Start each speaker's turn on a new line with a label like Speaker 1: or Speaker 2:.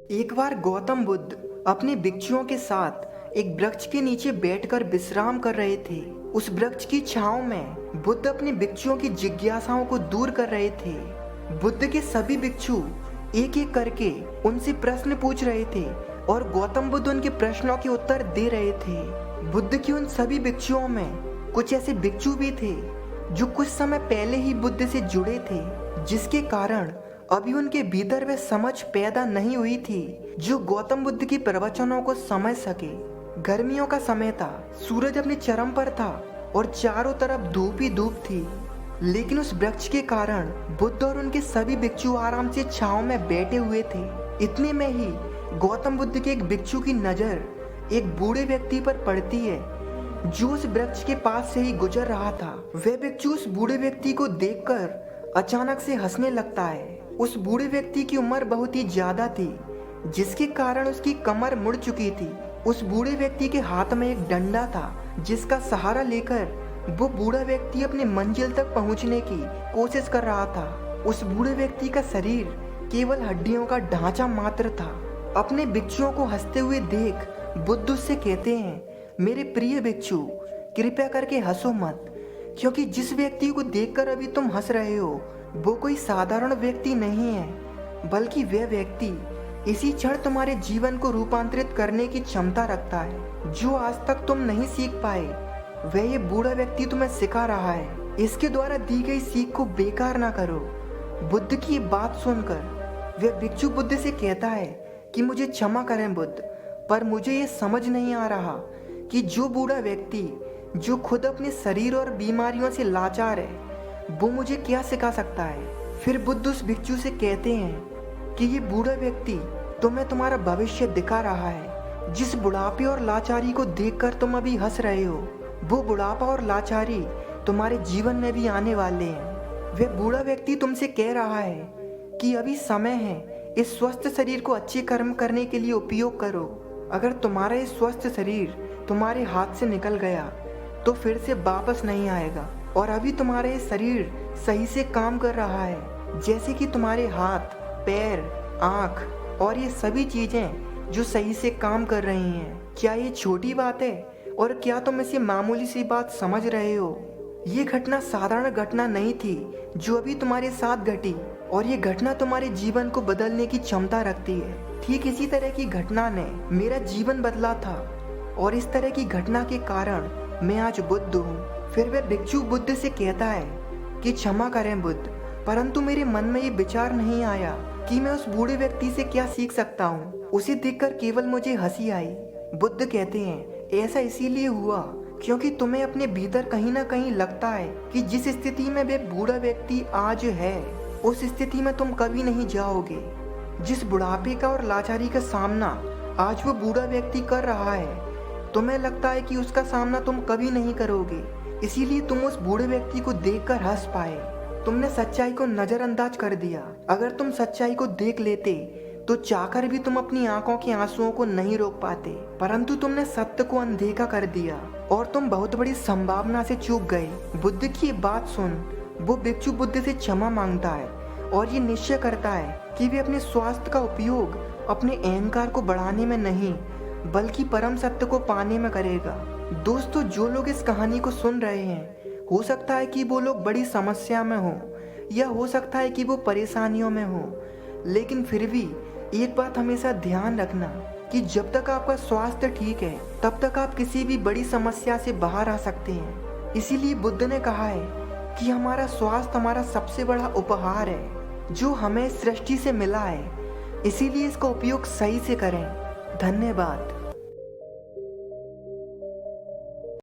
Speaker 1: एक बार गौतम बुद्ध अपने भिक्षुओं के साथ एक वृक्ष के नीचे बैठकर विश्राम कर रहे थे। उस वृक्ष की छांव में बुद्ध अपने भिक्षुओं की जिज्ञासाओं को दूर कर रहे थे। बुद्ध के सभी भिक्षु एक एक करके उनसे प्रश्न पूछ रहे थे और गौतम बुद्ध उनके प्रश्नों के उत्तर दे रहे थे। बुद्ध के उन सभी भिक्षुओं में कुछ ऐसे भिक्षु भी थे जो कुछ समय पहले ही बुद्ध से जुड़े थे, जिसके कारण अभी उनके भीतर वह समझ पैदा नहीं हुई थी जो गौतम बुद्ध के प्रवचनों को समझ सके। गर्मियों का समय था, सूरज अपने चरम पर था और चारों तरफ धूप ही धूप थी, लेकिन उस वृक्ष के कारण बुद्ध और उनके सभी भिक्षु आराम से छांव में बैठे हुए थे। इतने में ही गौतम बुद्ध के एक भिक्षु की नजर एक बूढ़े व्यक्ति पर पड़ती है जो उस वृक्ष के पास से ही गुजर रहा था। वह भिक्षु उस बूढ़े व्यक्ति को देखकर अचानक से हंसने लगता है। उस बूढ़े व्यक्ति की उम्र बहुत ही ज्यादा थी, जिसके कारण उसकी कमर मुड़ चुकी थी। उस बूढ़े व्यक्ति के हाथ में एक डंडा था जिसका सहारा लेकर वो बूढ़ा व्यक्ति अपनी मंजिल तक पहुंचने की कोशिश कर रहा था। उस बूढ़े व्यक्ति का शरीर केवल हड्डियों का ढांचा मात्र था। अपने भिक्षुओं को हंसते हुए देख बुद्ध उससे कहते हैं, मेरे प्रिय भिक्षु, कृपया करके हंसो मत, क्योंकि जिस व्यक्ति को देखकर अभी तुम हंस रहे हो वो कोई साधारण व्यक्ति नहीं है, बल्कि वह व्यक्ति इसी क्षण तुम्हारे जीवन को रूपांतरित करने की क्षमता रखता है। जो आज तक तुम नहीं सीख पाए वह ये बूढ़ा व्यक्ति तुम्हें सिखा रहा है। इसके द्वारा दी गई सीख को बेकार ना करो। बुद्ध की ये बात सुनकर वह भिक्षु बुद्ध से कहता है कि मुझे क्षमा करें बुद्ध, पर मुझे ये समझ नहीं आ रहा कि जो बूढ़ा व्यक्ति जो खुद अपने शरीर और बीमारियों से लाचार है वो मुझे क्या सिखा सकता है। फिर बुद्ध उस भिक्षु से कहते हैं कि ये बूढ़ा व्यक्ति तुम्हें तुम्हारा भविष्य दिखा रहा है। जिस बुढ़ापे और लाचारी को देखकर तुम अभी हंस रहे हो वो बुढ़ापा और लाचारी तुम्हारे जीवन में भी आने वाले हैं। वह बूढ़ा व्यक्ति तुमसे कह रहा है कि अभी समय है, इस स्वस्थ शरीर को अच्छे कर्म करने के लिए उपयोग करो। अगर तुम्हारा ये स्वस्थ शरीर तुम्हारे हाथ से निकल गया तो फिर से वापस नहीं आएगा, और अभी तुम्हारा ये शरीर सही से काम कर रहा है, जैसे कि तुम्हारे हाथ, पैर, आँख और ये सभी चीजें जो सही से काम कर रही हैं। क्या ये छोटी बात है और क्या तुम इसे मामूली सी बात समझ रहे हो? ये घटना साधारण घटना नहीं थी जो अभी तुम्हारे साथ घटी, और ये घटना तुम्हारे जीवन को बदलने की क्षमता रखती है। ठीक इसी तरह की घटना ने मेरा जीवन बदला था, और इस तरह की घटना के कारण मैं आज बुद्ध हूँ। फिर वह भिक्षु बुद्ध से कहता है कि क्षमा करें बुद्ध, परंतु मेरे मन में ये विचार नहीं आया कि मैं उस बूढ़े व्यक्ति से क्या सीख सकता हूँ। उसे देखकर केवल मुझे हंसी आई। बुद्ध कहते हैं, ऐसा इसीलिए हुआ क्योंकि तुम्हें अपने भीतर कहीं ना कहीं लगता है कि जिस स्थिति में वह बूढ़ा व्यक्ति आज है उस स्थिति में तुम कभी नहीं जाओगे। जिस बुढ़ापे का और लाचारी का सामना आज वो बूढ़ा व्यक्ति कर रहा है, तुम्हें लगता है कि उसका सामना तुम कभी नहीं करोगे, इसीलिए तुम उस बूढ़े व्यक्ति को देखकर हंस पाए। तुमने सच्चाई को नजरअंदाज कर दिया। अगर तुम सच्चाई को देख लेते तो चाहकर भी तुम अपनी आंखों के आंसुओं को नहीं रोक पाते, परंतु तुमने सत्य को अनदेखा कर दिया और तुम बहुत बड़ी संभावना से चूक गए। बुद्ध की बात सुन वो भिक्षु बुद्ध से क्षमा मांगता है और ये निश्चय करता है कि वे अपने स्वास्थ्य का उपयोग अपने अहंकार को बढ़ाने में नहीं बल्कि परम सत्य को पाने में करेगा। दोस्तों, जो लोग इस कहानी को सुन रहे हैं, हो सकता है कि वो लोग बड़ी समस्या में हो या हो सकता है कि वो परेशानियों में हो, लेकिन फिर भी एक बात हमेशा ध्यान रखना कि जब तक आपका स्वास्थ्य ठीक है तब तक आप किसी भी बड़ी समस्या से बाहर आ सकते हैं। इसीलिए बुद्ध ने कहा है कि हमारा स्वास्थ्य हमारा सबसे बड़ा उपहार है जो हमें सृष्टि से मिला है, इसीलिए इसका उपयोग सही से करें। धन्यवाद।